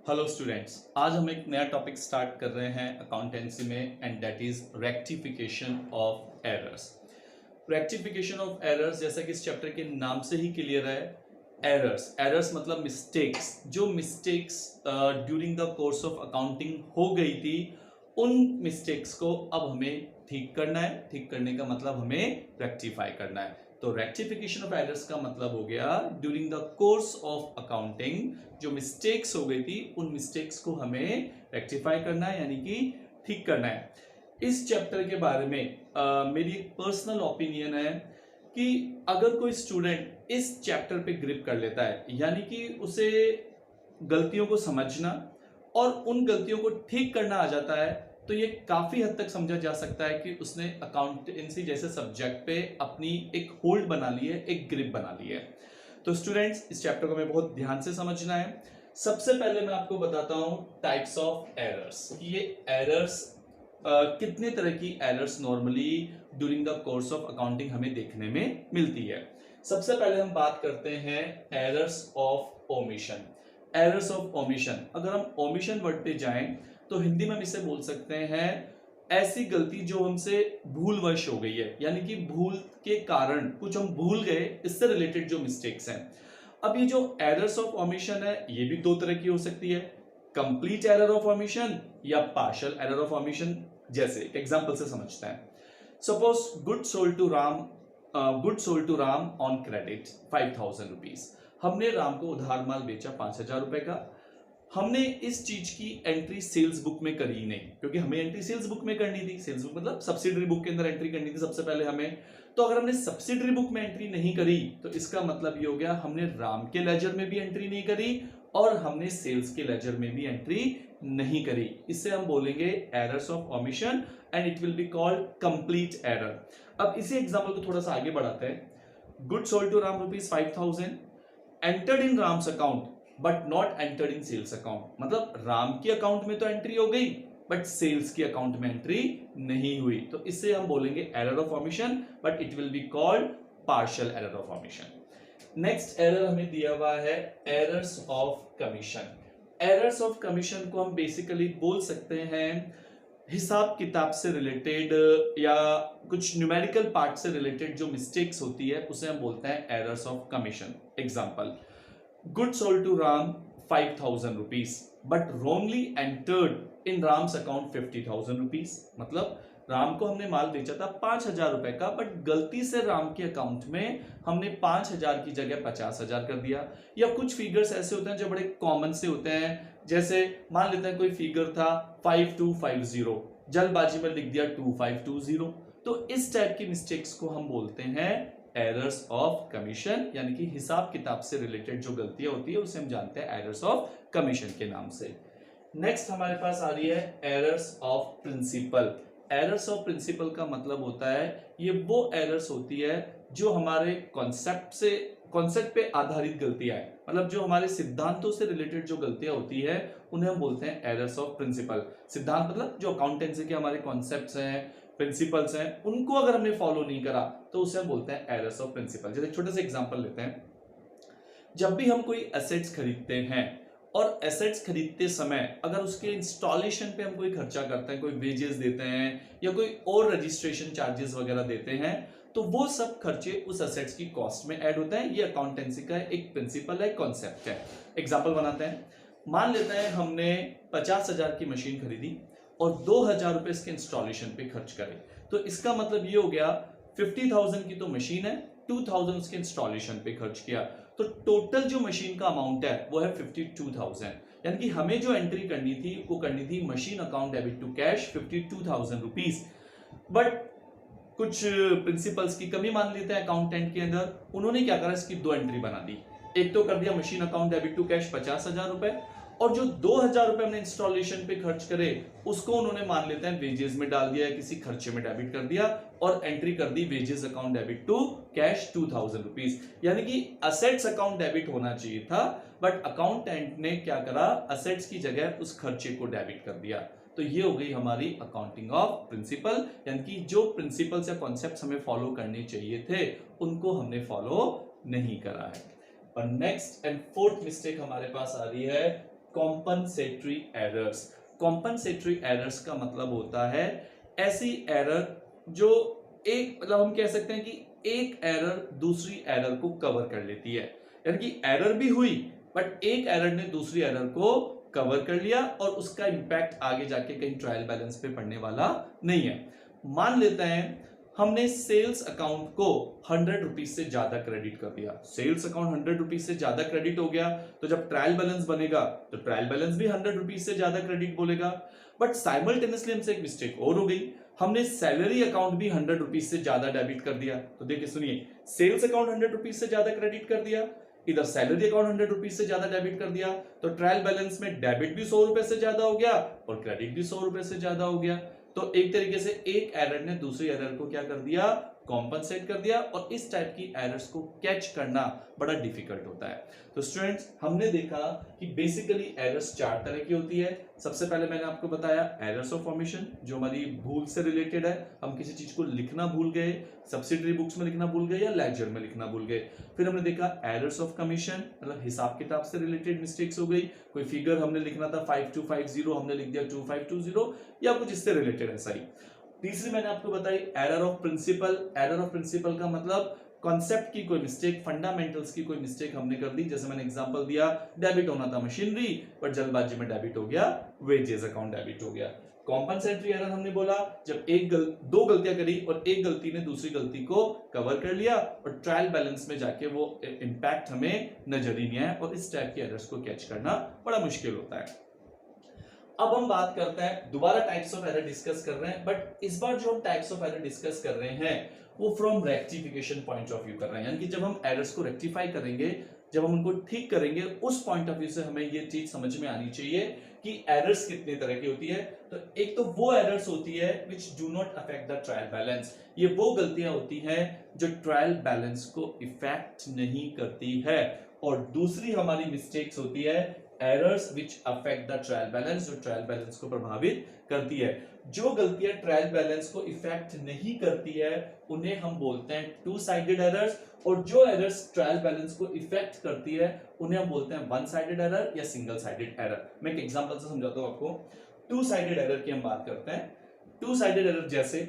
Hello students, आज हम एक नया टॉपिक स्टार्ट कर रहे हैं अकाउंटेंसी में and that is rectification of errors. Rectification of errors जैसा कि इस चैप्टर के नाम से ही क्लियर है, एरर्स एरर्स मतलब मिस्टेक्स। जो mistakes during the course of accounting हो गई थी, उन मिस्टेक्स को अब हमें ठीक करना है। ठीक करने का मतलब हमें रेक्टिफाई करना है। तो रेक्टिफिकेशन ऑफ एरर्स का मतलब हो गया during the course of accounting जो मिस्टेक्स हो गई थी, उन मिस्टेक्स को हमें रेक्टिफाई करना है, यानी कि ठीक करना है। इस चैप्टर के बारे में मेरी एक पर्सनल ओपिनियन है कि अगर कोई स्टूडेंट इस चैप्टर पे ग्रिप कर लेता है, यानी कि उसे गलतियों को समझना और उन गलतियों को ठीक करना आ जाता है, तो ये काफी हद तक समझा जा सकता है कि उसने अकाउंटेंसी जैसे सब्जेक्ट पे अपनी एक होल्ड बना ली है, एक ग्रिप बना ली है। तो स्टूडेंट्स, इस चैप्टर को हमें बहुत ध्यान से समझना है। सबसे पहले मैं आपको बताता हूं टाइप्स ऑफ एरर्स, कि ये एरर्स कितने तरह की errors normally during the course of accounting हमें देखने में मिलती है। सबसे पहले हम बात करते हैं errors of omission. Errors of omission, अगर हम ओमिशन वर्ड पे जाएं तो हिंदी में हम इसे बोल सकते हैं ऐसी गलती जो हमसे भूलवश हो गई है, यानी कि भूल के कारण कुछ हम भूल गए, इससे रिलेटेड जो मिस्टेक्स हैं। अब ये जो एरर्स ऑफ ओमिशन है, ये भी दो तरह की हो सकती है, कंप्लीट एरर ऑफ ओमिशन या पार्शियल एरर ऑफ ओमिशन। जैसे एक एग्जांपल से समझते हैं। Suppose good sold to Ram on credit 5,000 rupees. हमने राम को उधार माल बेचा 5,000 रुपए का। हमने इस चीज की एंट्री सेल्स बुक में करी नहीं, क्योंकि हमें एंट्री सेल्स बुक में करनी थी। सेल्स बुक मतलब सब्सिडरी बुक के अंदर एंट्री करनी थी सबसे पहले हमें। तो अगर हमने सब्सिडरी बुक में एंट्री नहीं करी, तो इसका मतलब ये हो गया हमने राम के लेजर में भी एंट्री नहीं करी और हमने सेल्स के लेजर में भी एंट्री नहीं करी। इससे हम बोलेंगे errors of omission and it will be called complete error. अब इसी एग्जांपल को थोड़ा सा आगे बढ़ाते हैं। Good sold to Ram rupees 5,000, entered in Ram's account but not entered in sales account. मतलब राम की अकाउंट में तो एंट्री हो गई, बट सेल्स की अकाउंट में एंट्री नहीं हुई। तो इससे हम बोलेंगे error of omission, but it will be called partial error of omission. Next error हमें दिया हुआ है errors of commission. Errors of commission को हम बेसिकली बोल सकते हैं हिसाब किताब से रिलेटेड या कुछ न्यूमेरिकल पार्ट से रिलेटेड जो मिस्टेक्स होती है, उसे हम बोलते हैं errors of commission. Example, good sold to Ram 5,000 rupees but wrongly entered in Ram's account 50,000 rupees. मतलब राम को हमने माल बेचा था 5,000 रुपए का, बट गलती से राम के अकाउंट में हमने 5,000 की जगह 50,000 कर दिया। या कुछ फिगर्स ऐसे होते हैं जो बड़े कॉमन से होते हैं, जैसे मान लेते हैं कोई फिगर था 5250, जल्दबाजी में लिख दिया 2520। तो इस टाइप की मिस्टेक्स को हम बोलते हैं एरर्स ऑफ कमीशन, यानी कि हिसाब किताब से रिलेटेड जो गलतियां होती है उसे हम जानते हैं एरर्स ऑफ कमीशन के नाम से। नेक्स्ट हमारे पास आ रही है errors of principle. Errors of principle का मतलब होता है ये वो एरर्स होती है जो हमारे कॉन्सेप्ट पे आधारित गलतियां हैं। मतलब जो हमारे सिद्धांतों से रिलेटेड जो गलतियां होती है, उन्हें हम बोलते हैं एरर्स ऑफ प्रिंसिपल। सिद्धांत मतलब जो अकाउंटेंसी के हमारे कॉन्सेप्ट्स हैं, प्रिंसिपल्स हैं, उनको अगर हमने फॉलो नहीं करा तो उसे हम बोलते हैं एरर्स ऑफ प्रिंसिपल। जैसे छोटे से एग्जांपल लेते हैं। जब भी हम कोई एसेट्स खरीदते हैं और एसेट्स खरीदते समय अगर उसके इंस्टॉलेशन पे हम कोई खर्चा करते हैं, कोई वेजेस देते हैं या कोई और रजिस्ट्रेशन चार्जेस वगैरह देते हैं, तो वो सब खर्चे उस एसेट्स की कॉस्ट में ऐड होते हैं। ये अकाउंटेंसी का एक प्रिंसिपल है, कॉन्सेप्ट है। एग्जांपल बनाते हैं। मान लेते हैं हमने 50,000 की मशीन खरीदी और 2,000 रुपए इसके इंस्टॉलेशन पे खर्च करे। तो इसका मतलब ये हो गया 50,000 की तो मशीन है, 2,000 उसके इंस्टॉलेशन पे खर्च किया, तो टोटल जो मशीन का अमाउंट है वो है 52,000। यानी कि हमें जो एंट्री करनी थी वो करनी थी machine account debit to cash 52,000 rupees. But कुछ प्रिंसिपल्स की कमी मान लेते हैं अकाउंटेंट के अंदर, उन्होंने क्या करा, इसकी दो एंट्री बना दी। एक तो कर दिया machine account debit to cash 50,000 रुपए, और जो 2,000 रुपए हमने इंस्टॉलेशन पे खर्च करे उसको उन्होंने मान लेते हैं वेजेस में डाल दिया, किसी खर्चे में डेबिट कर दिया और एंट्री कर दी wages account debit to cash 2,000 rupees. यानी कि असेट्स अकाउंट डेबिट होना चाहिए था, बट अकाउंटेंट ने क्या करा, असेट्स की जगह उस खर्चे को डेबिट कर दिया। तो ये हो गई हमारी अकाउंटिंग ऑफ प्रिंसिपल, यानी कि जो प्रिंसिपल्स या कॉन्सेप्ट्स हमें फॉलो करने चाहिए थे उनको हमने फॉलो नहीं करा है। और नेक्स्ट एंड फोर्थ मिस्टेक हमारे पास आ रही है कॉम्पनसेटरी एरर्स। कॉम्पनसेटरी एरर्स का मतलब होता है ऐसी एरर जो एक, मतलब हम कह सकते हैं कि एक एरर दूसरी एरर को कवर कर लेती है, यानी कि एरर भी हुई बट एक एरर ने दूसरी एरर को कवर कर लिया और उसका इंपैक्ट आगे जाके कहीं ट्रायल बैलेंस पे पड़ने वाला नहीं है। मान लेते हैं हमने सेल्स अकाउंट को 100 रुपीज से ज्यादा क्रेडिट कर दिया, सेल्स अकाउंट 100 रुपीज से ज्यादा क्रेडिट हो गया, तो जब ट्रायल बैलेंस बनेगा तो ट्रायल बैलेंस भी 100 रुपीज से ज्यादा क्रेडिट बोलेगा। बट साइमल्टेनियसली हमसे एक मिस्टेक और हो गई, हमने सैलरी अकाउंट भी 100 रुपीज से ज्यादा डेबिट कर दिया। तो देखिए सुनिए, सेल्स अकाउंट 100 रुपीज से ज्यादा क्रेडिट कर दिया, इधर सैलरी अकाउंट 100 रुपीज से ज्यादा डेबिट कर दिया, तो ट्रायल बैलेंस में डेबिट भी 100 रुपए से ज्यादा हो गया और क्रेडिट भी 100 रुपए से ज्यादा हो गया। तो एक तरीके से एक एरर ने दूसरी एरर को क्या कर दिया, कॉम्पनसेट कर दिया, और इस टाइप की एरर्स को कैच करना बड़ा डिफिकल्ट होता है। तो स्टूडेंट्स, हमने देखा कि बेसिकली एरर्स 4 तरह की होती है। सबसे पहले मैंने आपको बताया एरर्स ऑफ फॉर्मेशन, जो हमारी भूल से रिलेटेड है, हम किसी चीज को लिखना भूल गए, सब्सिडरी बुक्स में लिखना भूल गए या लेजर में लिखना भूल गए। फिर हमने देखा एरर्स ऑफ कमीशन, मतलब हिसाब किताब से रिलेटेड मिस्टेक्स हो गई, कोई फिगर हमने लिखना था 5250, हमने लिख दिया 2520 या कुछ इससे रिलेटेड ऐसा ही। तीसरी मैंने आपको बताई error of principle. Error of principle का मतलब कॉन्सेप्ट की कोई मिस्टेक, फंडामेंटल्स की कोई मिस्टेक हमने कर दी, जैसे मैंने एग्जांपल दिया, डेबिट होना था मशीनरी पर जल्दबाजी में डेबिट हो गया, वेजेस अकाउंट डेबिट हो गया। कॉम्पनसेटरी एरर हमने बोला जब दो गलतियां करी और एक गलती ने दूसरी गलती को कवर कर लिया और ट्रायल बैलेंस में जाके वो इंपैक्ट हमें नजर ही नहीं आया, और इस टाइप के एरर्स को कैच करना बड़ा मुश्किल होता है। अब हम बात करते हैं, दोबारा टाइप्स ऑफ एरर डिस्कस कर रहे हैं, बट इस बार जो हम टाइप्स ऑफ एरर डिस्कस कर रहे हैं वो from rectification point of view कर रहे हैं, यानी कि जब हम एरर्स को रेक्टिफाई करेंगे, जब हम उनको ठीक करेंगे, उस पॉइंट ऑफ व्यू से हमें ये चीज समझ में आनी चाहिए कि एरर्स कितने तरह की होती है। तो एक तो वो एरर्स होती है which do not affect the trial balance, ये वो गलतियां होती हैं जो ट्रायल बैलेंस को इफेक्ट नहीं करती है, और दूसरी हमारी मिस्टेक्स होती है errors which affect the trial balance, जो ट्रायल बैलेंस को प्रभावित करती है। जो गलतियां ट्रायल बैलेंस को इफेक्ट नहीं करती है उन्हें हम बोलते हैं टू साइडेड एरर्स, और जो एरर्स ट्रायल बैलेंस को इफेक्ट करती है उन्हें हम बोलते हैं वन साइडेड एरर या सिंगल साइडेड एरर। मैं एक एग्जांपल से समझाता हूं आपको। टू साइडेड एरर की हम बात करते हैं। टू साइडेड एरर जैसे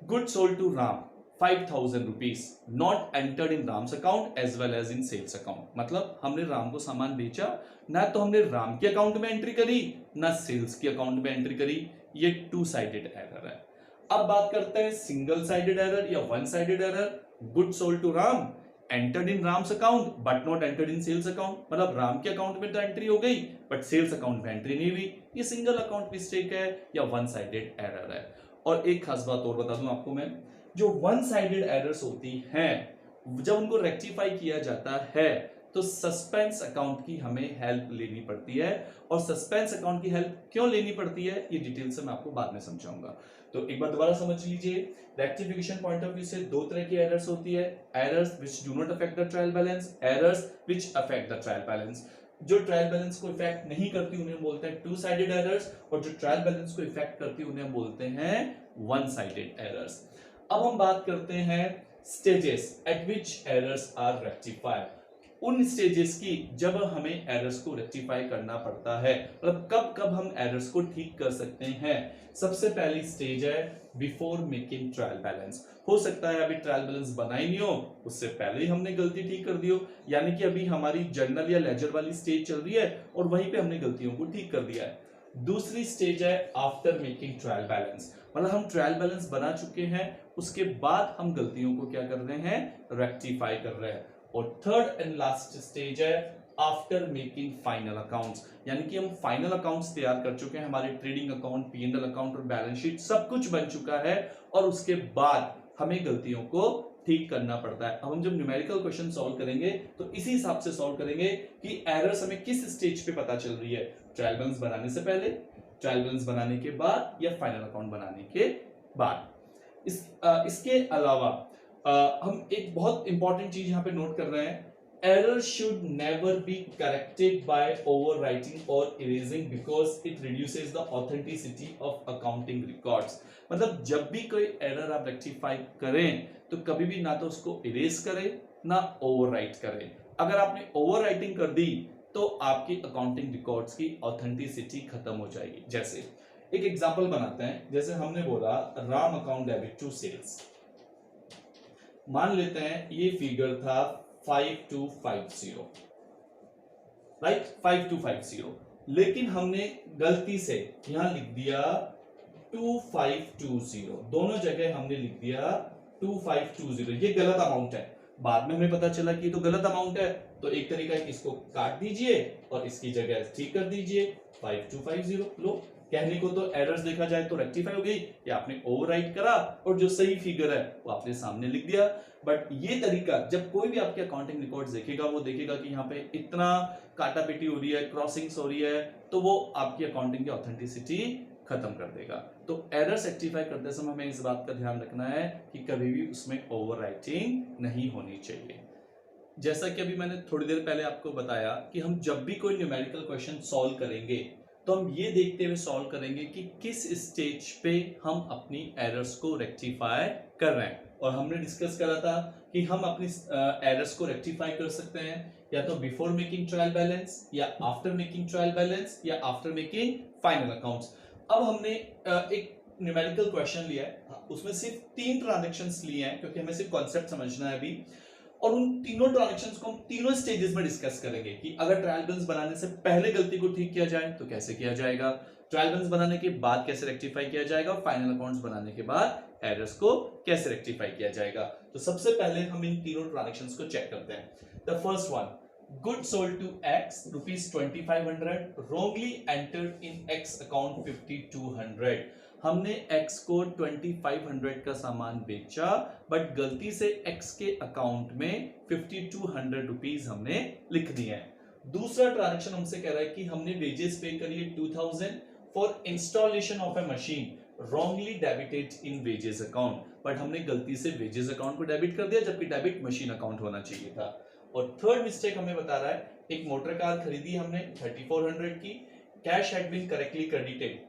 good sold to Ram 5000 rupees not entered in Ram's account as well as in sales account, मतलब हमने राम को सामान बेचा, ना तो हमने राम के अकाउंट में एंट्री करी ना सेल्स के अकाउंट में एंट्री करी, ये टू साइडेड एरर है। अब बात करते हैं सिंगल साइडेड एरर या one sided error. Good sold to Ram entered in Ram's account but not entered in sales account, मतलब राम के अकाउंट में तो एंट्री हो गई बट सेल्स अकाउंट में एंट्री नहीं हुई, ये सिंगल अकाउंट मिस्टेक है या वन साइडेड एरर है। और एक खास बात और बता दूं आपको मैं, जो वन साइडेड एरर्स होती हैं जब उनको रेक्टिफाई किया जाता है तो सस्पेंस अकाउंट की हमें हेल्प लेनी पड़ती है, और सस्पेंस अकाउंट की हेल्प क्यों लेनी पड़ती है ये डिटेल से मैं आपको बाद में समझाऊंगा। तो एक बार दोबारा समझ लीजिए, रेक्टिफिकेशन पॉइंट ऑफ व्यू से दो तरह की एरर्स होती है, errors which do not affect the trial balance, errors which affect the trial balance. जो ट्रायल बैलेंस को इफेक्ट नहीं करती उन्हें बोलते हैं टू साइडेड एरर्स, और जो ट्रायल बैलेंस को इफेक्ट करती उन्हें बोलते हैं वन साइडेड एरर्स। अब हम बात करते हैं stages at which errors are rectified, उन स्टेजेस की जब हमें एरर्स को रेक्टिफाई करना पड़ता है, मतलब कब कब हम एरर्स को ठीक कर सकते हैं। सबसे पहली स्टेज है बिफोर मेकिंग ट्रायल बैलेंस। हो सकता है अभी ट्रायल बैलेंस बना ही नहीं हो, उससे पहले ही हमने गलती ठीक कर दी हो, यानी कि अभी हमारी जर्नल या लेजर वाली स्टेज चल रही है और वहीं पे हमने गलतियों को ठीक कर दिया है। दूसरी स्टेज है आफ्टर मेकिंग ट्रायल बैलेंस, मतलब हम ट्रायल बैलेंस बना चुके हैं, उसके बाद हम गलतियों को क्या कर रहे हैं, रेक्टिफाई कर रहे हैं। और थर्ड एंड लास्ट स्टेज है आफ्टर मेकिंग फाइनल अकाउंट्स, यानी कि हम फाइनल अकाउंट्स तैयार कर चुके हैं, हमारे ट्रेडिंग अकाउंट, पी&एल अकाउंट और बैलेंस शीट सब कुछ बन चुका है, और उसके बाद हमें गलतियों को ठीक करना पड़ता है। अब हम जब न्यूमेरिकल क्वेश्चन सॉल्व करेंगे तो इसी हिसाब से सॉल्व करेंगे कि एरर्स हमें किस स्टेज पे पता चल रही है, ट्रायल बैलेंस बनाने से पहले, ट्रायल बैलेंस बनाने के बाद, या फाइनल अकाउंट बनाने के बाद। इसके अलावा हम एक बहुत इंपॉर्टेंट चीज यहां पे नोट कर रहे हैं, error should never be corrected by overwriting और erasing because it reduces the authenticity of accounting records. मतलब जब भी कोई एरर आप रेक्टिफाई करें तो कभी भी ना तो उसको इरेज करें ना ओवरराइट करें। अगर आपने ओवरराइटिंग कर दी तो आपकी अकाउंटिंग रिकॉर्ड्स की ऑथेंटिसिटी खत्म हो जाएगी। जैसे एक एग्जांपल बनाते हैं, जैसे हमने बोला Ram account debit to sales, मान लेते हैं ये फिगर था 5250, राइट, 5250, लेकिन हमने गलती से यहां लिख दिया 2520, दोनों जगह हमने लिख दिया 2520, ये गलत अमाउंट है। बाद में हमें पता चला कि ये तो गलत अमाउंट है, तो एक तरीका है कि इसको काट दीजिए और इसकी जगह ठीक कर दीजिए 5250। लो, कहने को तो एरर्स देखा जाए तो रेक्टिफाई हो गई, या आपने ओवरराइट करा और जो सही फिगर है वो आपने सामने लिख दिया। बट ये तरीका, जब कोई भी आपके अकाउंटिंग रिकॉर्ड्स देखेगा वो देखेगा कि यहाँ पे इतना काटा पिटी हो रही है, क्रॉसिंग्स हो रही है, तो वो आपकी अकाउंटिंग की ऑथेंटिसिटी खत्म कर देगा। तो एरर्स रेक्टिफाई करते समय हमें इस बात का ध्यान रखना है कि कभी भी उसमें ओवरराइटिंग नहीं होनी चाहिए। जैसा कि अभी मैंने थोड़ी देर पहले आपको बताया कि हम जब भी कोई न्यूमेरिकल क्वेश्चन सॉल्व करेंगे तो हम ये देखते हुए सॉल्व करेंगे कि किस स्टेज पे हम अपनी एरर्स को रेक्टिफाई कर रहे हैं। और हमने डिस्कस करा था कि हम अपनी एरर्स को रेक्टिफाई कर सकते हैं या तो बिफोर मेकिंग ट्रायल बैलेंस, या आफ्टर मेकिंग ट्रायल बैलेंस, या आफ्टर मेकिंग फाइनल अकाउंट्स। अब हमने एक न्यूमेरिकल क्वेश्चन लिया है, उसमें सिर्फ 3 ट्रांजैक्शंस लिए हैं क्योंकि हमें सिर्फ कॉन्सेप्ट समझना है अभी, और उन तीनों ट्रांजैक्शंस को हम तीनों स्टेजेस में डिस्कस करेंगे कि अगर ट्रायल बैलेंस बनाने से पहले गलती को ठीक किया जाए तो कैसे किया जाएगा, ट्रायल बैलेंस बनाने के बाद कैसे रेक्टिफाई किया जाएगा, और फाइनल अकाउंट्स बनाने के बाद एरर्स को कैसे रेक्टिफाई किया जाएगा। तो सबसे पहले हम इन तीनों ट्रांजैक्शंस को चेक करते हैं। The first one, good sold to X ₹2500 wrongly entered in X account 5200। हमने X को 2500 का सामान बेचा, बट गलती से X के अकाउंट में 5200 रुपीज हमने लिख दिए हैं। दूसरा ट्रांजैक्शन हमसे कह रहा है कि हमने वेजेस पे करिए 2000 for installation of A machine, wrongly debited in wages account, but हमने गलती से वेजेस अकाउंट को डेबिट कर दिया जबकि डेबिट मशीन अकाउंट होना चाहिए था। और थर्ड मिस्टेक हमें बता रहा है, एक मोटर कार खरीदी हमने 3400 की, cash had been correctly credited,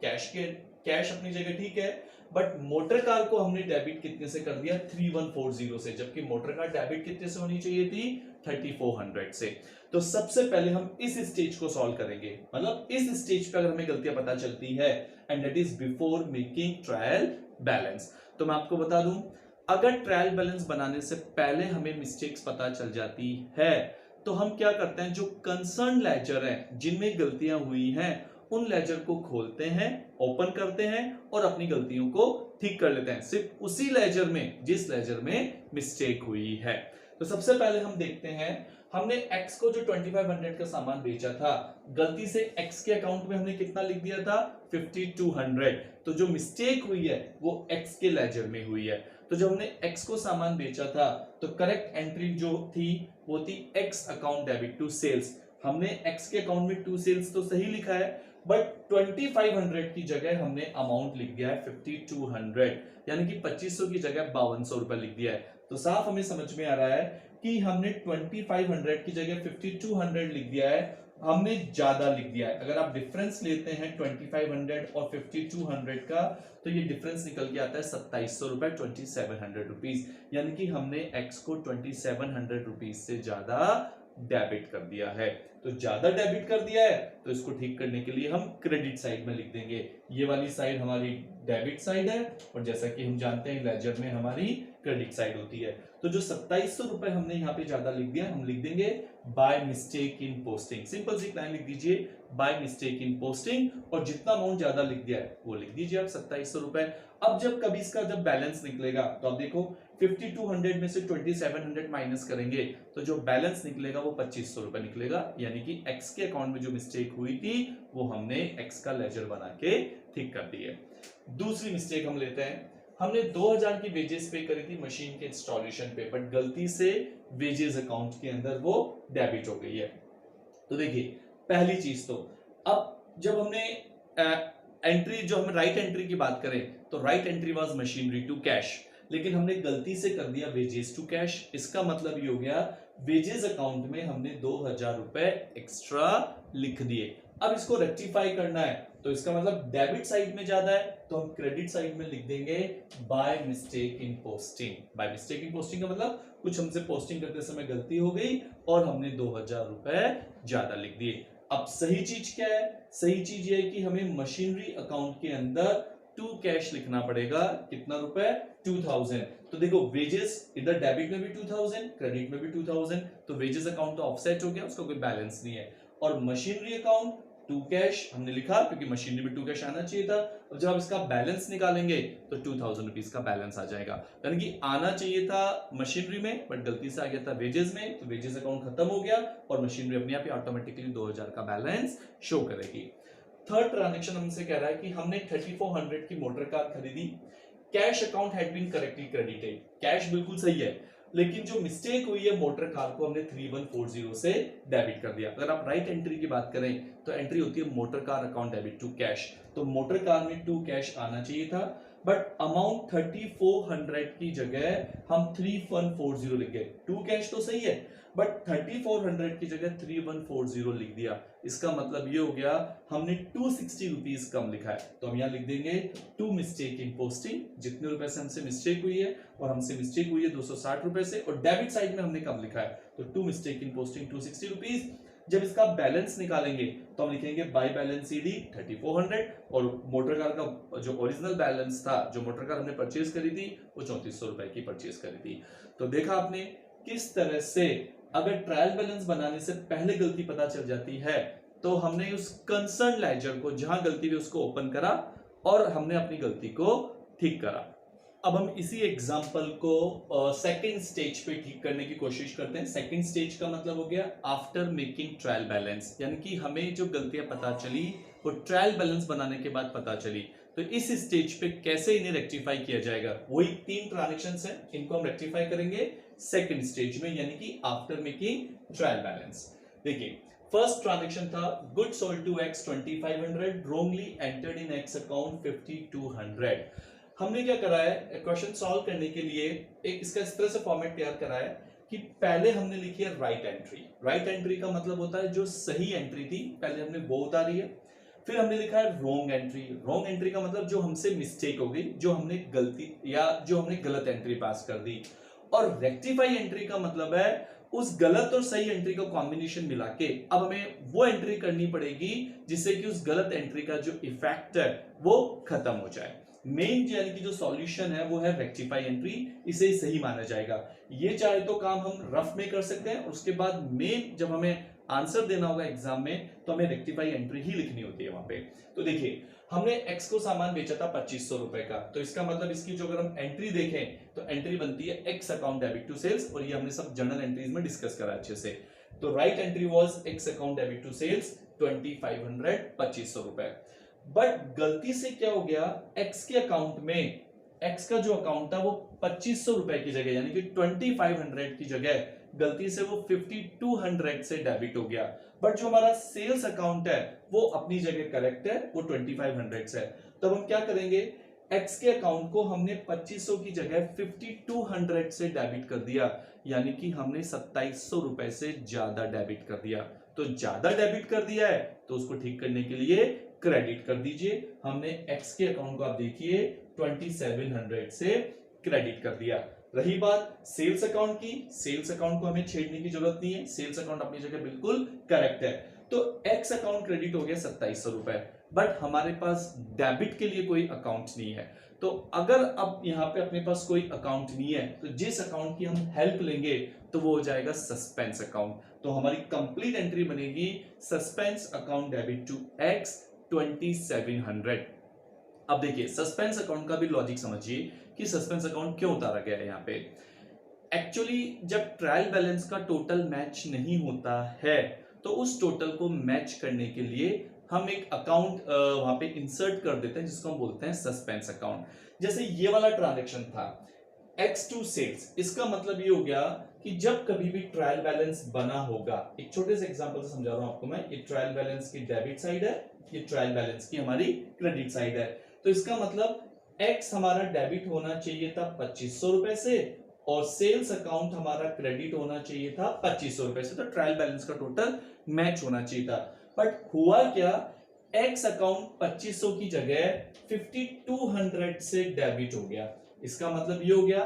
cash अपनी जगह ठीक है, बट मोटर कार को हमने डेबिट कितने से कर दिया 3140 से, जबकि मोटर कार डेबिट कितने से होनी चाहिए थी 3400 से। तो सबसे पहले हम इस स्टेज को सॉल्व करेंगे, मतलब इस स्टेज पे अगर हमें गलतियां पता चलती है, and that is before making trial balance. तो मैं आपको बता दूं, अगर ट्रायल बैलेंस बनाने से पहले हमें मिस्टेक्स पता चल जाती है तो हम क्या करते हैं, जो कंसर्न लेजर है जिनमें गलतियां हुई हैं उन लेजर को खोलते हैं, ओपन करते हैं और अपनी गलतियों को ठीक कर लेते हैं, सिर्फ उसी लेजर में जिस लेजर में मिस्टेक हुई है। तो सबसे पहले हम देखते हैं, हमने X को जो 2500 का सामान बेचा था, गलती से X के अकाउंट में हमने कितना लिख दिया था 5200, तो जो मिस्टेक हुई है वो X के लेजर में हुई है। तो जब हमने X को सामान बेचा था तो करेक्ट एंट्री जो थी वो थी X account debit to sales. हमने X के अकाउंट में टू सेल्स तो सही लिखा है, बट 2500 की जगह हमने अमाउंट लिख दिया है 5200, यानी कि 2500 की जगह 5200 रुपए लिख दिया है। तो साफ हमें समझ में आ रहा है कि हमने 2500 की जगह 5200 लिख दिया है, हमने ज्यादा लिख दिया है। अगर आप डिफरेंस लेते हैं 2500 और 5200 का, तो ये डिफरेंस निकल के आता है 2700 रुपए, 2700 रुपीज, यानी कि हमने X को 2700 रुपीज से ज्यादा डेबिट कर दिया है। तो ज्यादा डेबिट कर दिया है तो इसको ठीक करने के लिए हम क्रेडिट साइड में लिख देंगे, ये वाली साइड हमारी डेबिट साइड है, और जैसा कि हम जानते हैं लेजर में हमारी क्रेडिट साइड होती है। तो जो 2700 रुपए हमने यहाँ पे ज्यादा लिख दिया, हम लिख देंगे by mistake in posting, simple सी लाइन लिख दीजिए बाय मिस्टेक इन पोस्टिंग, और जितना अमाउंट ज्यादा लिख दिया है वो लिख दीजिए आप 2700 रुपए। अब जब कभी इसका जब बैलेंस निकलेगा तो आप देखो 5200 में से 2700 माइनस करेंगे तो जो बैलेंस निकलेगा वो 2500 रुपए निकलेगा, यानी कि X के अकाउंट में जो मिस्टेक हुई थी वो हमने X का लेजर बना के ठीक कर दी है। दूसरी मिस्टेक हम लेते हैं, हमने 2000 की वेजेस पे करी थी मशीन के इंस्टॉलेशन पे, बट गलती से वेजेस अकाउंट के अंदर वो डेबिट हो गई है। तो देखिए पहली चीज तो, अब जब हमने एंट्री, जो हम राइट एंट्री की बात करें तो right entry was machinery to cash, लेकिन हमने गलती से कर दिया वेजेस टू कैश। इसका मतलब ये हो गया वेजेस अकाउंट में हमने 2000 रुपए एक्स्ट्रा लिख दिए। अब इसको रेक्टिफाई करना है, तो इसका मतलब डेबिट साइड में ज्यादा है, तो हम क्रेडिट साइड में लिख देंगे by mistake in posting. Bye mistake in posting का मतलब कुछ हमसे पोस्टिंग करते समय गलती हो गई और हमने 2000 रुपए ज्यादा लिख दिए। अब सही चीज क्या है? सही चीज ये है कि हमें मशीनरी अकाउंट के अंदर टू कैश लिखना पड़ेगा। कितना रुपए? 2000। तो देखो वेजेस इधर डेबिट में भी 2000, क्रेडिट में भी 2000, तो वेजेस अकाउंट तो ऑफसेट हो गया, उसका कोई बैलेंस नहीं है। और मशीनरी अकाउंट टू कैश हमने लिखा क्योंकि मशीनरी में टू कैश आना चाहिए था। और जब आप इसका बैलेंस निकालेंगे तो 2000 रुपीज का बैलेंस आ जाएगा, यानी कि आना चाहिए था मशीनरी में बट गलती से आ गया था वेजेस में, तो वेजेस अकाउंट खत्म हो गया और मशीनरी अपने आप ही ऑटोमेटिकली 2000 का बैलेंस शो करेगी। थर्ड ट्रांजेक्शन हमसे कह रहा है कि हमने 3400 की मोटर कार खरीदी, cash account had been correctly credited. Cash बिल्कुल सही है, लेकिन जो मिस्टेक हुई है मोटर कार को हमने 3140 से डेबिट कर दिया। अगर आप राइट एंट्री की बात करें तो एंट्री होती है motor car account debit to cash, तो मोटर कार में टू कैश आना चाहिए था, बट अमाउंट 3400 की जगह हम 3140 लिख गए। टू कैश तो सही है बट 3400 की जगह 3140 लिख दिया। इसका मतलब ये हो गया हमने 260 रुपीज कम लिखा है, तो हम यहां लिख देंगे टू मिस्टेक इन पोस्टिंग। जितने रुपए से हमसे मिस्टेक हुई है, और हमसे मिस्टेक हुई है 260 रुपए से, और डेबिट साइड में हमने कम लिखा है, तो to mistake in posting 260 rupees. जब इसका बैलेंस निकालेंगे तो हम लिखेंगे बाय बैलेंस सीडी 3400, और मोटर कार का जो ओरिजिनल बैलेंस था, जो मोटर कार हमने परचेज करी थी, वो 3400 रुपए की परचेज करी थी। तो देखा आपने किस तरह से अगर ट्रायल बैलेंस बनाने से पहले गलती पता चल जाती है तो हमने उस कंसर्न लेजर को जहां गलती हुई उसको ओपन करा और हमने अपनी गलती को ठीक करा। अब हम इसी एग्जांपल को सेकंड स्टेज पे ठीक करने की कोशिश करते हैं। सेकंड स्टेज का मतलब हो गया आफ्टर मेकिंग ट्रायल बैलेंस, यानी कि हमें जो गलतियां पता चली वो ट्रायल बैलेंस बनाने के बाद पता चली, तो इस स्टेज पे कैसे इन्हें रेक्टिफाई किया जाएगा। वही 3 ट्रांजैक्शंस हैं, इनको हम रेक्टिफाई करेंगे सेकंड स्टेज में, यानी कि आफ्टर मेकिंग ट्रायल बैलेंस। देखिए फर्स्ट ट्रांजैक्शन था good sold to X 2500 wrongly entered in X account 5200। हमने क्या करा है, क्वेश्चन सॉल्व करने के लिए एक इसका इस तरह से फॉर्मेट तैयार करा है कि पहले हमने लिखी है राइट एंट्री। राइट एंट्री का मतलब होता है जो सही एंट्री थी पहले हमने वो उतारी है। फिर हमने लिखा है रॉन्ग एंट्री। रॉन्ग एंट्री का मतलब जो हमसे मिस्टेक हो गई, जो हमने गलती या जो हमने गलत एंट्री पास कर दी। और रेक्टिफाई एंट्री का मतलब है उस गलत और सही एंट्री का कॉम्बिनेशन मिला के अब हमें वो एंट्री करनी पड़ेगी जिससे कि उस गलत एंट्री का जो इफेक्ट है वो खत्म हो जाए। मेन यानी कि जो सॉल्यूशन है वो है रेक्टिफाई एंट्री, इसे सही माना जाएगा। ये चाहे तो काम हम रफ में कर सकते हैं, और उसके बाद मेन जब हमें आंसर देना होगा एग्जाम में तो हमें रेक्टिफाई एंट्री ही लिखनी होती है वहां पे। तो देखिए हमने एक्स को सामान बेचा था 2500 रुपए का, तो इसका मतलब इसकी जो अगर हम एंट्री देखें तो एंट्री बनती है X account debit to sales, और ये हमने सब जर्नल एंट्रीज में डिस्कस करा अच्छे से। तो right entry was X account debit to sales 2500 2500 रुपए। बट गलती से क्या हो गया, एक्स के अकाउंट में एक्स का जो अकाउंट था वो 2500 रुपए की जगह यानी कि 2500 की जगह गलती से वो 5200 से डेबिट हो गया। बट जो हमारा सेल्स अकाउंट है वो अपनी जगह करेक्ट है, वो 2500 से है। तब हम क्या करेंगे, एक्स के अकाउंट को हमने 2500 की जगह 5200 से डेबिट कर दिया, यानी कि हमने 2700 रुपए से ज्यादा डेबिट कर दिया। तो ज्यादा डेबिट कर दिया है तो उसको ठीक करने के लिए क्रेडिट कर दीजिए। हमने एक्स के अकाउंट को आप देखिए 2700 से क्रेडिट कर दिया। रही बात सेल्स अकाउंट की, सेल्स अकाउंट को हमें छेड़ने की जरूरत नहीं है, सेल्स अकाउंट अपनी जगह बिल्कुल करेक्ट है। तो एक्स अकाउंट क्रेडिट हो गया 2700 रुपए, बट हमारे पास डेबिट के लिए कोई अकाउंट नहीं है। तो अगर अब यहां पे अपने पास कोई अकाउंट नहीं है तो जिस अकाउंट की हम हेल्प लेंगे तो वो हो जाएगा सस्पेंस अकाउंट। तो हमारी कंप्लीट एंट्री बनेगी suspense account debit to X 2700। अब देखिए सस्पेंस अकाउंट का भी लॉजिक समझिए कि सस्पेंस अकाउंट क्यों उतारा गया है यहाँ पे। एक्चुअली जब ट्रायल बैलेंस का टोटल मैच नहीं होता है तो उस टोटल को मैच करने के लिए हम एक अकाउंट वहां पे इंसर्ट कर देते हैं जिसको हम बोलते हैं सस्पेंस अकाउंट। जैसे ये वाला ट्रांजैक्शन था एक्स टू सेल्स, इसका मतलब ये हो गया कि जब कभी भी ट्रायल बैलेंस बना होगा, एक छोटे से एग्जांपल से समझा रहा हूं आपको मैं, ये ट्रायल बैलेंस की डेबिट साइड है, ये ट्रायल बैलेंस की हमारी क्रेडिट साइड है। तो इसका मतलब एक्स हमारा डेबिट होना चाहिए था 2500 रुपए से और सेल्स अकाउंट हमारा क्रेडिट होना चाहिए था 2500 रुपए से, तो ट्रायल बैलेंस का टोटल मैच होना चाहिए था। बट हुआ क्या, एक्स अकाउंट 2500 की जगह 5200 से डेबिट हो गया। इसका मतलब ये हो गया,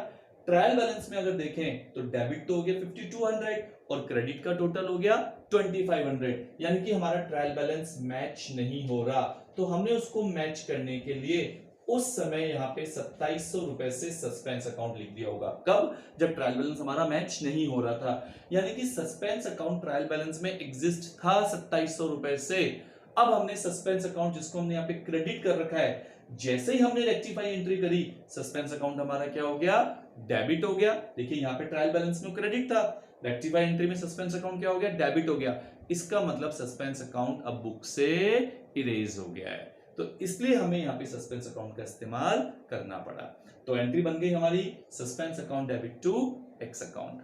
ट्रायल बैलेंस में अगर देखें तो डेबिट तो हो गया 5200 और क्रेडिट का टोटल हो गया 2500, यानी कि हमारा ट्रायल बैलेंस मैच नहीं हो रहा। तो हमने उसको मैच करने के लिए उस समय यहाँ पे 2700 रुपए से सस्पेंस अकाउंट लिख दिया होगा। कब? जब ट्रायल बैलेंस हमारा मैच नहीं हो रहा था, यानी कि सस्पेंस अकाउंट ट्रायल बैलेंस में एग्जिस्ट था 2700 रुपए से। अब हमने सस्पेंस अकाउंट जिसको हमने यहाँ पे क्रेडिट कर रखा है, जैसे ही हमने रेक्टिफाई एंट्री करी, सस्पेंस अकाउंट हमारा क्या हो गया, डेबिट हो गया। देखिए यहाँ पे ट्रायल बैलेंस में क्रेडिट था, रेक्टिफाई एंट्री में सस्पेंस अकाउंट क्या हो गया, डेबिट हो गया। इसका मतलब सस्पेंस अकाउंट अब बुक से इरेज हो गया है, तो इसलिए हमें यहाँ पे सस्पेंस अकाउंट का इस्तेमाल करना पड़ा। तो एंट्री बन गई हमारी suspense account debit to X account.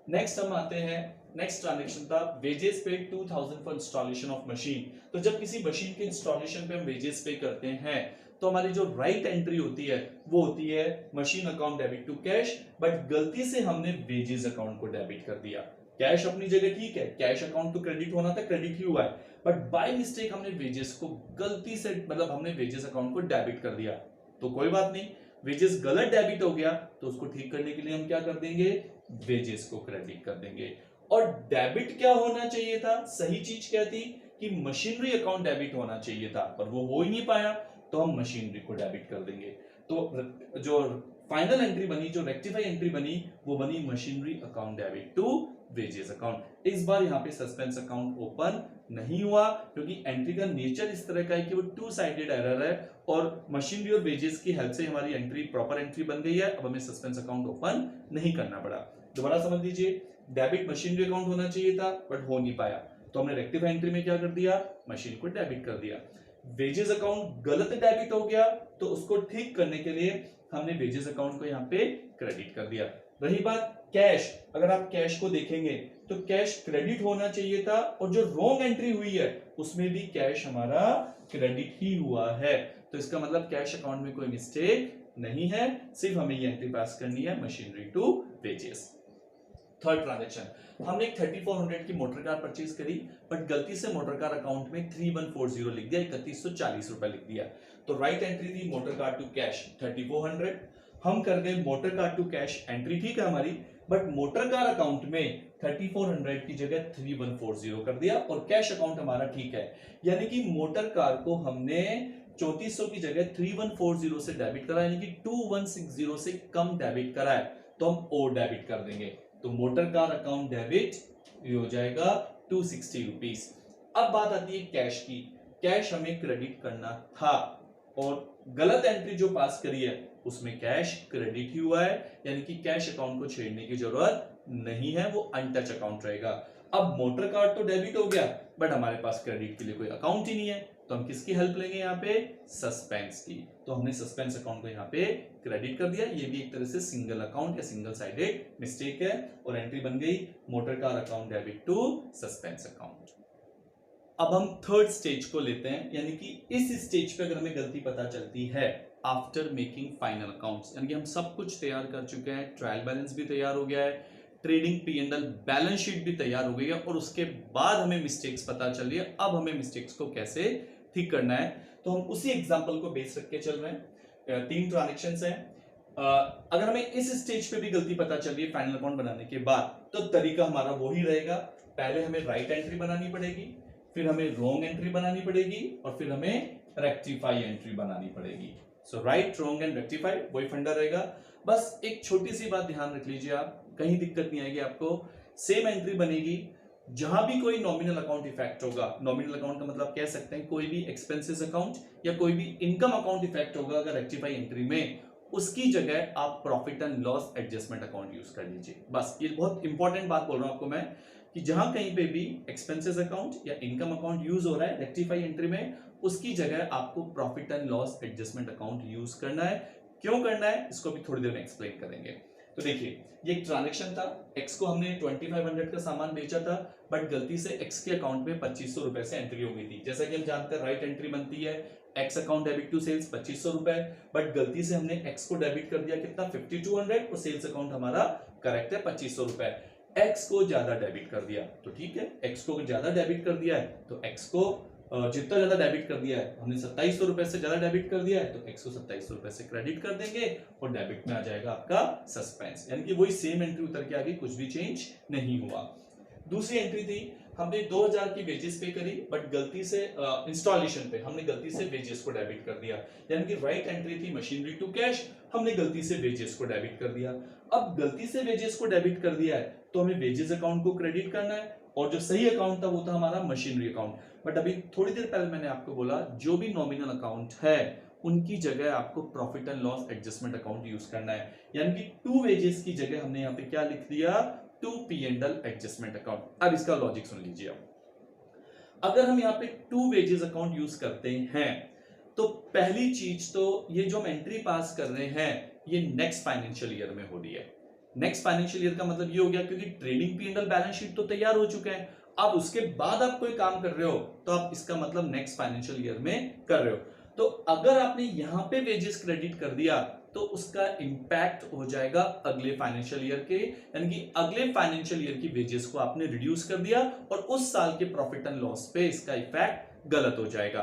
Next हम आते हैं, नेक्स्ट ट्रांजैक्शन था wages paid 2000 for installation of machine. तो जब किसी मशीन के इंस्टॉलेशन पे हम वेजेस पे करते हैं तो हमारी जो राइट एंट्री होती है वो होती है machine account debit to cash, but गलती से हमने वेजेस अकाउंट को डेबिट कर दिया। कैश अपनी जगह ठीक है, कैश अकाउंट तो क्रेडिट होना था, क्रेडिट ही हुआ है, बट बाय मिस्टेक हमने वेजेस को गलती से, मतलब हमने वेजेस अकाउंट को डेबिट कर दिया। तो कोई बात नहीं, वेजेस गलत डेबिट हो गया तो उसको ठीक करने के लिए हम क्या कर देंगे, वेजेस को क्रेडिट कर देंगे। और डेबिट क्या होना चाहिए था, सही चीज क्या थी कि मशीनरी अकाउंट डेबिट होना चाहिए था, पर वो हो ही नहीं पाया, तो हम मशीनरी को डेबिट कर देंगे। तो जो फाइनल एंट्री बनी, जो रेक्टिफाई एंट्री बनी, वो बनी machinery account debit to wages account. इस बार यहाँ पे सस्पेंस अकाउंट ओपन नहीं हुआ क्योंकि एंट्री का नेचर इस तरह का है कि वो टू साइडेड एरर है, और मशीनरी और वेजेस की हेल्प से हमारी एंट्री प्रॉपर एंट्री बन गई है। अब हमें सस्पेंस अकाउंट ओपन नहीं करना पड़ा। दोबारा समझ लीजिए, डेबिट मशीनरी अकाउंट होना चाहिए था बट हो नहीं पाया, तो हमने रेक्टिफाई एंट्री में क्या कर दिया, मशीन को डेबिट कर दिया। वेजेस अकाउंट गलत डेबिट हो गया तो उसको ठीक करने के लिए हमने वेजेस अकाउंट को यहाँ पे क्रेडिट कर दिया। रही बात कैश, अगर आप कैश को देखेंगे तो कैश क्रेडिट होना चाहिए था, और जो रॉन्ग एंट्री हुई है उसमें भी कैश हमारा क्रेडिट ही हुआ है। तो इसका मतलब कैश अकाउंट में कोई मिस्टेक नहीं है, सिर्फ हमें ये एंट्री पास करनी है machinery to wages. Third transaction, हमने एक 3400 की मोटर कार परचेज करी, बट गलती से मोटर कार अकाउंट में 3140 लिख दिया, 3140 रुपए लिख दिया। तो राइट एंट्री थी मोटर कार टू कैश 3400, हम कर गए motor car to cash entry ठीक है हमारी, बट मोटर कार अकाउंट में 3400 की जगह 3140 कर दिया, और कैश अकाउंट हमारा ठीक है, यानी कि मोटर कार को हमने 3400 की जगह 3140 से डेबिट करा, यानी कि 2160 से कम डेबिट करा है, तो हम ओ डेबिट कर देंगे। तो मोटर कार अकाउंट डेबिट हो जाएगा 260 रुपीज। अब बात आती है कैश की, कैश हमें क्रेडिट करना था और गलत एंट्री जो पास करी है उसमें कैश क्रेडिट ही हुआ है, यानी कि कैश अकाउंट को छेड़ने की जरूरत नहीं है, वो अनटच अकाउंट रहेगा। अब मोटर कार तो डेबिट हो गया बट हमारे पास क्रेडिट के लिए कोई अकाउंट ही नहीं है, तो हम किसकी हेल्प लेंगे यहाँ पे, सस्पेंस की। तो हमने सस्पेंस अकाउंट को यहाँ पे क्रेडिट कर दिया। ये भी एक तरह से सिंगल अकाउंट या सिंगल साइडेड मिस्टेक है, और एंट्री बन गई motor car account debit to suspense account. अब हम थर्ड स्टेज को लेते हैं, यानी कि इस स्टेज पे अगर हमें गलती पता चलती है आफ्टर मेकिंग फाइनल अकाउंट्स, यानी कि हम सब कुछ तैयार कर चुके हैं, ट्रायल बैलेंस भी तैयार हो गया है, ट्रेडिंग P&L बैलेंस शीट भी तैयार हो गई है, और उसके बाद हमें मिस्टेक्स पता चल रही है। अब हमें मिस्टेक्स को कैसे ठीक करना है, तो हम उसी एग्जांपल को बेस रख के चल रहे हैं। 3 ट्रांजैक्शंस हैं। अगर हमें इस स्टेज पे भी गलती पता चल रही है फाइनल अकाउंट बनाने के बाद, तो तरीका हमारा वही रहेगा। पहले हमें राइट एंट्री बनानी पड़ेगी, फिर हमें रॉन्ग एंट्री बनानी पड़ेगी, और फिर हमें रेक्टिफाई एंट्री बनानी पड़ेगी। सो राइट, रॉन्ग एंड रेक्टिफाई, वही फंडा रहेगा। बस एक छोटी सी बात ध्यान रख लीजिए आप, कहीं दिक्कत नहीं आएगी आपको। सेम एंट्री बनेगी, जहां भी कोई नॉमिनल अकाउंट इफेक्ट होगा, नॉमिनल अकाउंट का मतलब कह सकते हैं कोई भी एक्सपेंसेस अकाउंट या कोई भी इनकम अकाउंट इफेक्ट होगा अगर रेक्टिफाई एंट्री में, उसकी जगह आप profit and loss adjustment account use कर लीजिए। बस ये बहुत इंपॉर्टेंट बात बोल रहा हूं आपको मैं, कि जहां कहीं पे भी एक्सपेंसेस अकाउंट या इनकम अकाउंट यूज हो रहा है रेक्टिफाई एंट्री में, उसकी जगह आपको profit and loss adjustment account use करना है। क्यों करना है इसको भी थोड़ी देर में एक्सप्लेन करेंगे। तो देखिए, ये एक ट्रांजैक्शन था, एक्स को हमने 2500 का सामान बेचा था, बट गलती से एक्स के अकाउंट में 2500 रुपए से एंट्री हो गई थी। जैसा कि हम जानते हैं राइट एंट्री बनती है X account debit to sales 2500 रुपए, बट गलती से हमने एक्स को डेबिट कर दिया कितना, 5200, और सेल्स अकाउंट हमारा करेक्ट है 2500 रुपए। एक्स को ज्यादा डेबिट कर दिया, तो ठीक है, एक्स को ज्यादा डेबिट कर दिया है तो एक्स को जितना ज्यादा डेबिट कर दिया है, हमने 2700 रुपए से ज्यादा डेबिट कर दिया है तो एक्स को 2700 रुपए से क्रेडिट कर देंगे और डेबिट में आ जाएगा आपका सस्पेंस, यानी कि वही सेम एंट्री उतर के आगे, कुछ भी चेंज नहीं हुआ। दूसरी एंट्री थी, हमने 2000 की वेजेस पे करी बट गलती से इंस्टॉलेशन पे हमने गलती से वेजेस को डेबिट कर दिया, यानी कि राइट एंट्री थी मशीनरी टू कैश, हमने गलती से वेजेस को डेबिट कर दिया। अब गलती से वेजेस को डेबिट कर दिया है तो हमें वेजेस अकाउंट को क्रेडिट करना है और जो सही अकाउंट था वो था हमारा मशीनरी अकाउंट। बट अभी थोड़ी देर पहले मैंने आपको बोला जो भी नॉमिनल अकाउंट है उनकी जगह आपको profit and loss adjustment account use करना है, यानी कि टू वेजेस की जगह हमने यहाँ पे क्या लिख दिया, टू P&L एडजस्टमेंट अकाउंट। अब इसका लॉजिक सुन लीजिए। अगर हम यहाँ पे टू वेजेस अकाउंट यूज करते हैं तो पहली चीज तो ये जो हम एंट्री पास कर रहे हैं ये नेक्स्ट फाइनेंशियल ईयर में हो रही है। नेक्स्ट फाइनेंशियल ईयर का मतलब ये हो गया क्योंकि ट्रेडिंग P&L बैलेंस शीट तो तैयार हो चुके हैं, अब उसके बाद आप कोई काम कर रहे हो तो आप इसका मतलब नेक्स्ट फाइनेंशियल ईयर में कर रहे हो। तो अगर आपने यहां पे वेजेस क्रेडिट कर दिया तो उसका इंपैक्ट हो जाएगा अगले फाइनेंशियल ईयर के, यानी कि अगले फाइनेंशियल ईयर की वेजेस को आपने रिड्यूस कर दिया और उस साल के प्रॉफिट एंड लॉस पे इसका इफेक्ट गलत हो जाएगा।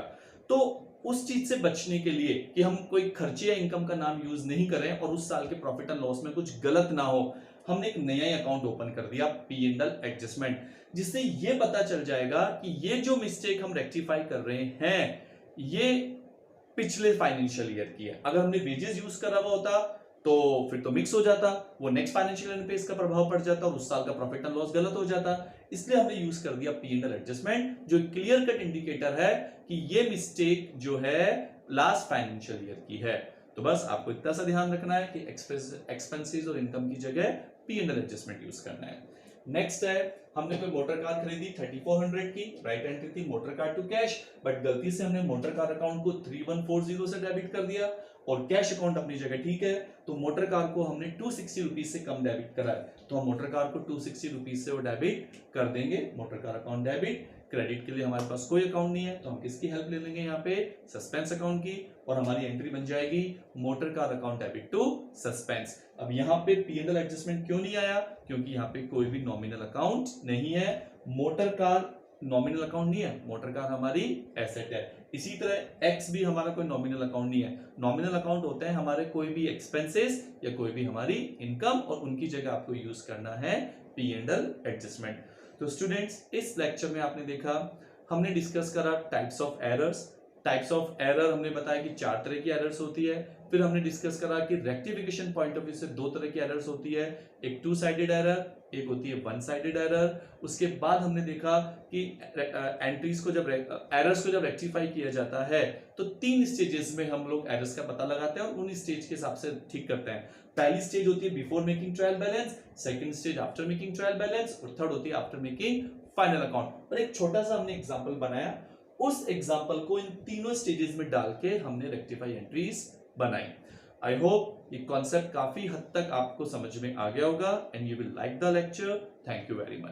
तो उस चीज से बचने के लिए कि हम कोई खर्चे या इनकम का नाम यूज नहीं करें और उस साल के प्रॉफिट एंड लॉस में कुछ गलत ना हो, हमने एक नया अकाउंट ओपन कर दिया P&L एडजस्टमेंट, जिससे ये पता चल जाएगा कि ये जो मिस्टेक हम रेक्टिफाई कर रहे हैं ये पिछले फाइनेंशियल ईयर की है। अगर हमने वेजेस यूज करा हुआ होता तो फिर तो मिक्स हो जाता, वो नेक्स्ट फाइनेंशियल ईयर पे इसका प्रभाव पड़ जाता और उस साल का प्रॉफिट एंड लॉस गलत हो जाता। इसलिए हमने यूज कर दिया P&L एडजस्टमेंट, जो क्लियर कट इंडिकेटर है कि ये मिस्टेक जो है लास्ट फाइनेंशियल ईयर की है। तो बस आपको इतना सा ध्यान रखना है कि एक्सपेंसेस और इनकम की जगह P&L एडजस्टमेंट यूज करना है। नेक्स्ट है, हमने कोई मोटर कार खरीदी 3400 की, राइट एंट्री थी motor car to cash, but गलती से हमने मोटर कार अकाउंट को 3140 से डेबिट कर दिया और कैश अकाउंट अपनी जगह ठीक है, तो मोटर कार को हमने 260 रुपीज से कम डेबिट करा है, तो हम मोटर कार को 260 रुपीज से वो डेबिट कर देंगे, motor car account debit. Credit के लिए हमारे पास कोई अकाउंट नहीं है तो हम किसकी हेल्प ले लेंगे यहाँ पे, सस्पेंस अकाउंट की, और हमारी एंट्री बन जाएगी motor car account debit to suspense. अब यहाँ पे P&L एडजस्टमेंट क्यों नहीं आया, क्योंकि यहाँ पे कोई भी नॉमिनल अकाउंट नहीं है, मोटर कार नॉमिनल अकाउंट नहीं है, मोटर कार हमारी एसेट है। इसी तरह एक्स भी हमारा कोई नॉमिनल अकाउंट नहीं है, नॉमिनल अकाउंट होते हैं हमारे कोई भी एक्सपेंसेस या कोई भी हमारी इनकम, और उनकी जगह आपको यूज करना है P&L एडजस्टमेंट। तो स्टूडेंट्स इस लेक्चर में आपने देखा, हमने डिस्कस करा types of errors. Types of error हमने बताया कि 4 तरह की एरर्स होती है। फिर हमने डिस्कस करा कि रेक्टिफिकेशन पॉइंट ऑफ व्यू से 2 तरह की एरर्स होती है, एक 2 साइडेड एरर, एक होती है 1 साइडेड एरर। उसके बाद हमने देखा कि एंट्रीज को जब एरर्स को जब रेक्टिफाई किया जाता है तो 3 स्टेजेस में हम लोग एरर्स का पता लगाते हैं और उन स्टेज के हिसाब से ठीक करते हैं। पहली स्टेज होती है before making trial balance, second stage after making trial balance, और थर्ड होती है आफ्टर मेकिंग फाइनल अकाउंट। और एक छोटा सा हमने एग्जांपल बनाया, उस एग्जांपल को इन तीनों स्टेजेस में डाल के हमने रेक्टिफाई एंट्रीज बनाई। आई होप ये कॉन्सेप्ट काफी हद तक आपको समझ में आ गया होगा and you will like the lecture. Thank you very much.